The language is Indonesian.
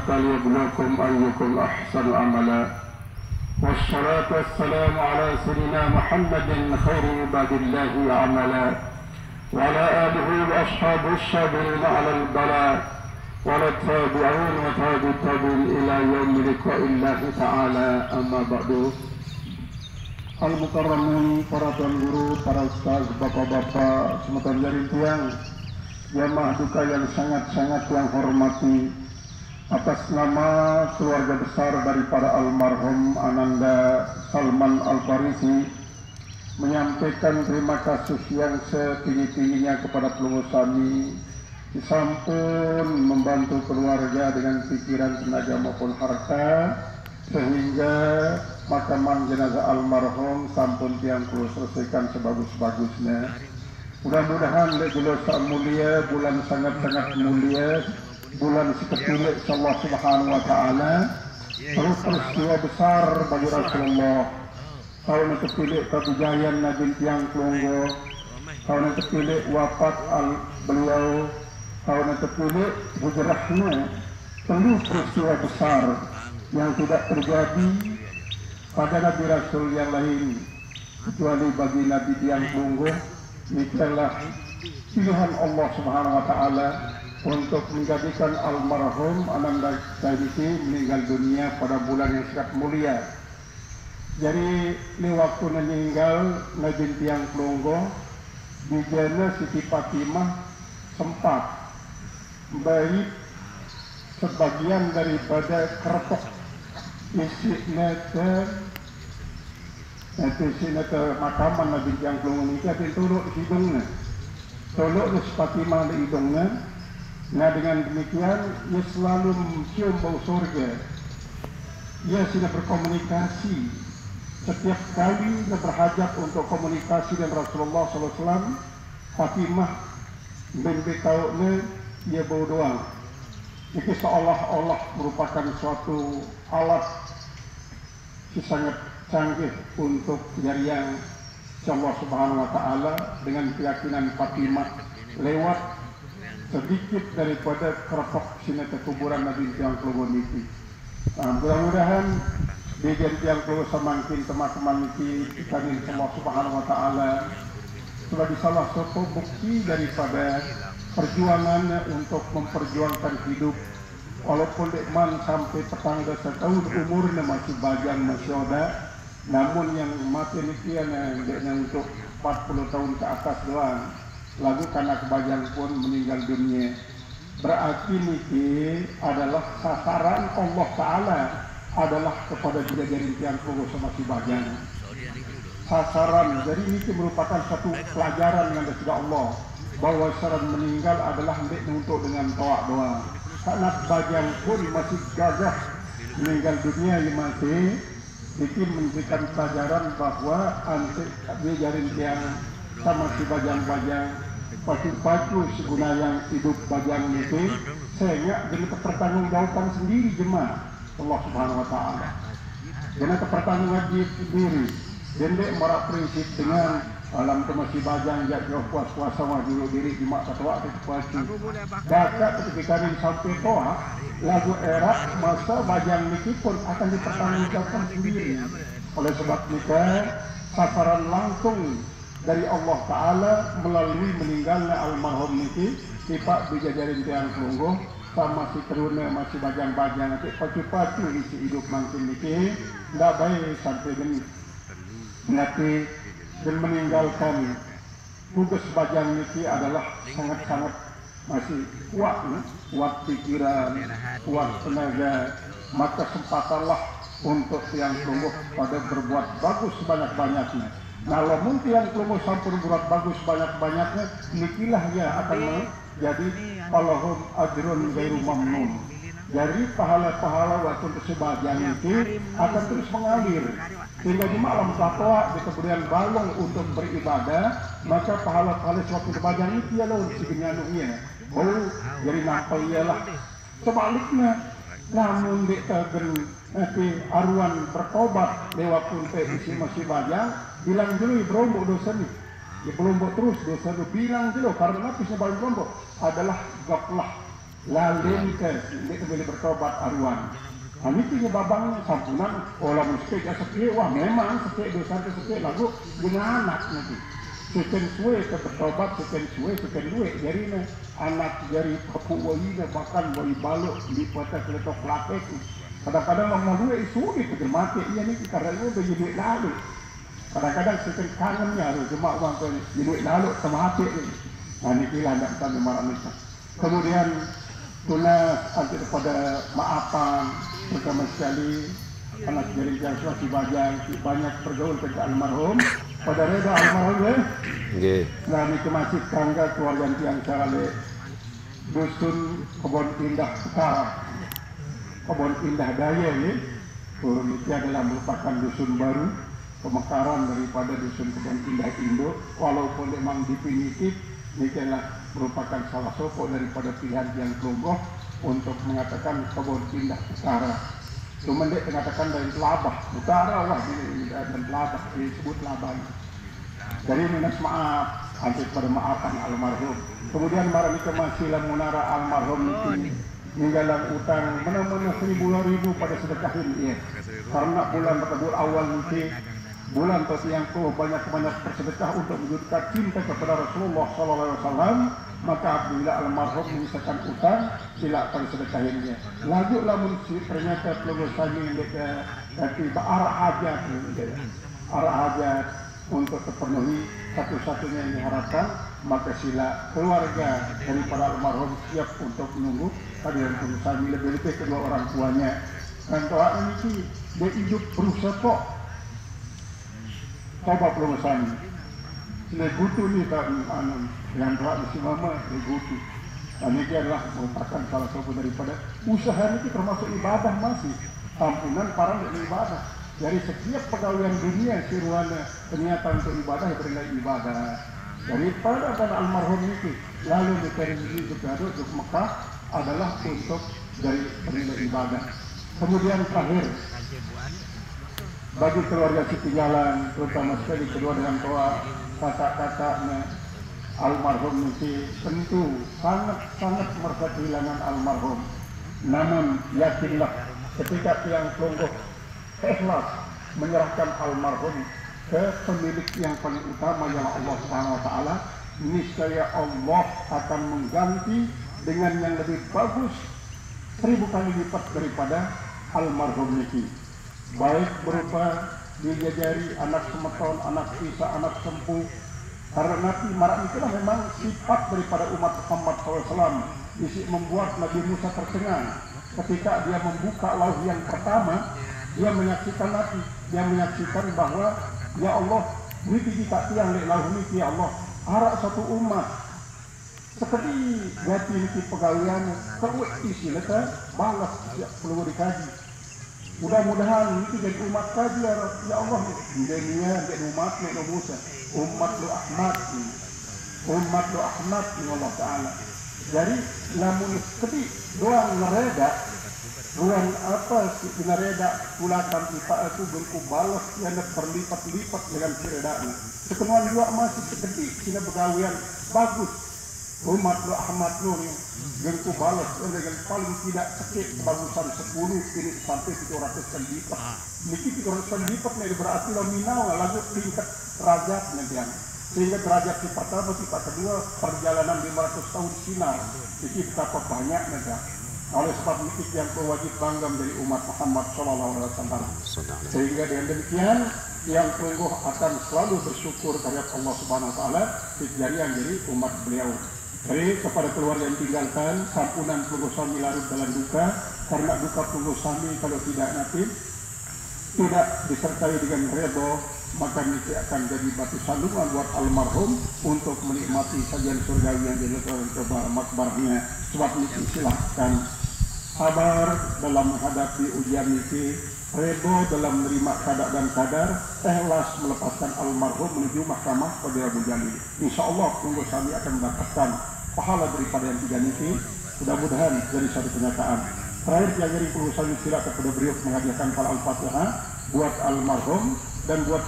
فليبلوكم أيكم أحسن عملا والصلاة والسلام على سيدنا محمد خير عباد الله عملا وعلى آله وأصحابه الصابرين على البلاء وعلى التابعين وتابع التابعين إلى يوم لقاء الله تعالى. أما بعد. Al-Mukarramun, para tuan guru, para ustaz, bapak-bapak, semua dari tiang jamaah duka yang sangat-sangat yang hormati, atas nama keluarga besar daripada almarhum Ananda Salman Al-Farisi, menyampaikan terima kasih yang setinggi-tingginya kepada pelungusami, disampun membantu keluarga dengan pikiran, tenaga maupun harta, sehingga makaman jenazah almarhum sampun tiang perlu selesaikan sebagus-bagusnya. Mudah-mudahan bulan mulia, bulan sangat-sangat mulia, bulan seketilik Allah Subhanahu wa Ta'ala, terus peristiwa besar bagi Rasulullah. Tahun ketilik kebijayan Nabi tiang Kelunggo, tahun ketilik wafat beliau, tahun ketilik hijrahnya, tentu peristiwa besar yang tidak terjadi pada Nabi Rasul yang lain kecuali bagi Nabi tiang Kelunggo. Inilah pilihan Allah Subhanahu wa Ta'ala untuk menjadikan almarhum Ananda Farisi meninggal dunia pada bulan yang sangat mulia. Jadi ini waktu meninggal Nabi tiang Kelunggo, di jana Siti Fatimah sempat baik sebagian daripada kerepok isinya ke makaman Nabi tiang Kelunggo ini ada turuk di hidungnya, turuk di Fatimah di hidungnya. Nah, dengan demikian ia selalu mencium bau surga. Ia sudah berkomunikasi setiap kali ia berhajat untuk komunikasi dengan Rasulullah SAW. Fatimah bin Bitauknya ia bau doang. Itu seolah-olah merupakan suatu alat sangat canggih untuk jarian Allah Subhanahu wa Ta'ala dengan keyakinan Fatimah lewat sedikit daripada kerepok sini ke kuburan Nabi tiang Kelunggo niki. Mudah-mudahan di tiang Kelunggo semakin teman-teman niki kanin Allah Subhanahu wa Ta'ala sebagai salah satu bukti daripada perjuangannya untuk memperjuangkan hidup. Walaupun dekman sampai tetangga setahun umurnya masih bajang masih ada, namun yang mati nikian yang untuk 40 tahun ke atas doang. Lagu karena kebahagiaan pun meninggal dunia. Berarti niki adalah sasaran Allah Ta'ala adalah kepada jajaran tiang Kelunggo sama si bagian. Sasaran, jadi niki merupakan satu pelajaran yang dari Allah bahwa saran meninggal adalah hendak untuk dengan doa. Karena bagian pun masih gagah meninggal dunia yang masih bikin memberikan pelajaran bahwa antik jajaran tiang sama si bajang-bajang pacu-pacu seguna yang hidup bajang itu sehingga dengan kepertanggungjawaban sendiri jemaah Allah Subhanahu wa Ta'ala dengan kepertanggungan sendiri dan dia merak prinsip dengan alam masih bajang jauh puas-puasa wajib diri jemaah ketua itu pacu dapat ketika ini sampai toa lagu era masa bajang itu pun akan dipertanggungjawabkan sendiri. Oleh sebab itu sasaran langsung dari Allah Ta'ala melalui meninggalnya almarhum niki sifat bijajarin tiang Kelunggo sama si teruna masih bajang-bajang nanti pacu-pacu isi hidup makin niki tidak baik sampai dengan nanti dan meninggalkan tugas bajang niki adalah sangat-sangat masih kuat pikiran, kuat tenaga, maka sempatanlah untuk tiang Kelunggo pada berbuat bagus sebanyak-banyaknya. Nah, lamun tiang Kelunggo sampun berbuat bagus banyak-banyaknya, nikilah ya akan menjadi palahum ajrun gairu mamnun. Jadi pahala-pahala waktu sebagian itu akan terus mengalir. Sehingga di malam fatwa di kemudian balong untuk beribadah, maka pahala-pahala suatu sebagian itu ialah segenyanunya. Jadi nampal ialah sebaliknya. Namun di aruan bertobat lewat pun isi masih banyak, bilang dulu berombok dosa nih. Ya berombok terus dosa itu bilang dulu karena pisnya paling berombok adalah gaplah lalin ke dia boleh bertobat aruan. Kami punya babang sampunan olah mesti ya sekali wah memang sekali dosa sekali lagu dengan anak nanti. Sekian suwe ke bertobat sekian duit jadi anak dari papu wali bahkan wali balok di kota keletok lapek. Kadang-kadang mau duit sulit kerja mati iya nih karena itu udah jadi lalu. Kadang-kadang sekian kangennya harus cuma uang ke jadi lalu sama hati ini. Nah ini kira anda sampai marah nikah. Kemudian tunas anti kepada maafan pertama sekali anak dari Joshua si banyak bergaul dengan almarhum pada reda almarhum nah ini masih tangga keluarga yang cale dusun Kebon Indah Utara Kebon Indah Daya ini turun itu adalah merupakan dusun baru pemekaran daripada dusun Kebon Indah Indo walaupun memang definitif ini adalah merupakan salah satu daripada pilihan yang kelompok untuk mengatakan Kebon Indah Utara. Cuma dia mengatakan dari Labah Utara lah dan Labah disebut Labah. Jadi minus maaf, anti pada maafan almarhum. Kemudian marah itu masih munara almarhum itu ninggalan utang mana-mana 1000 pada sedekahin ya. Karena bulan awal itu bulan yang banyak bersedekah untuk menunjukkan cinta kepada Rasulullah SAW, maka apabila almarhum menyisakan utang, sila pada sedekahinnya. Lagu lamun ternyata peluru sami tiba arah hajat untuk terpenuhi satu-satunya yang diharapkan, maka sila keluarga daripada almarhum siap untuk menunggu kehadiran peluru sami lebih-lebih kedua orang tuanya. Dan doa ini dia hidup berusaha kok. Coba perusahaan legutu ni tak yang doa mesti mama legutu. Dan ini adalah merupakan salah satu daripada usaha ini termasuk ibadah masih ampunan para ibadah. Dari setiap pegawaian dunia siruana ternyata untuk ibadah bernilai ibadah. Daripada almarhum itu lalu dicari ke Garut ke Mekah adalah untuk dari bernilai ibadah. Kemudian terakhir bagi keluarga setinggalan, terutama sekali kedua dengan tua kakak-kakaknya almarhum itu tentu sangat merasa kehilangan almarhum. Namun yakinlah ketika tiang pelungguh ikhlas menyerahkan almarhum ke pemilik yang paling utama yang Allah Subhanahu Wa Taala, niscaya Allah akan mengganti dengan yang lebih bagus 1000 kali lipat daripada almarhum itu. Baik berupa dijajari anak semeton, anak sisa, anak sempuh. Karena Nabi marah itulah memang sifat daripada umat Muhammad SAW. Isi membuat Nabi Musa tercengang. Ketika dia membuka lauh yang pertama, dia menyaksikan Nabi. Dia menyaksikan bahwa ya Allah, ini kita tiang di lauh ini ya Allah. Harap satu umat. Seperti ganti ini pegawaian, kau isi leka balas perlu dikaji. Mudah-mudahan itu jadi umat kaji ya Allah. Dunia jadi umat Nabi Musa, umat lu Ahmad ya Allah Taala. Jadi namun ketik doang ngereda, ruang apa sih ngereda pulatan kita itu bentuk balas yang berlipat-lipat dengan keredaan. Sekenuan juga masih seketik sini pegawaian bagus. Umat lu Ahmad lu nih gengku balas dengan paling tidak sakit bagusan 10 ini sampai 700 kali lipat. Niki 700 kali lipat nih berarti nominal lagu tingkat derajatnya dia. Sehingga derajat di pertama, di kedua perjalanan 500 tahun sinar. Jadi betapa banyaknya dia. Oleh sebab itu yang wajib bangga dari umat Muhammad SAW. Sehingga dengan demikian yang sungguh akan selalu bersyukur terhadap Allah Subhanahu Wa Taala kejadian dari umat beliau. Jadi kepada keluarga yang tinggalkan, sampunan peluru sami larut dalam duka, karena duka peluru sami kalau tidak nanti tidak disertai dengan redha, maka ini akan jadi batu sandungan buat almarhum untuk menikmati sajian surgawi yang dilakukan ke makbarnya. Sebab itu silahkan sabar dalam menghadapi ujian ini, redha dalam menerima kadar dan kadar, ikhlas melepaskan almarhum menuju mahkamah pada Abu Jalil. Insya Allah tunggu kami akan mendapatkan pahala daripada yang tiga ini. Mudah-mudahan dari satu kenyataan. Terakhir yang dari perusahaan silakan kepada beliau menghadiahkan para al-fatihah buat almarhum dan buat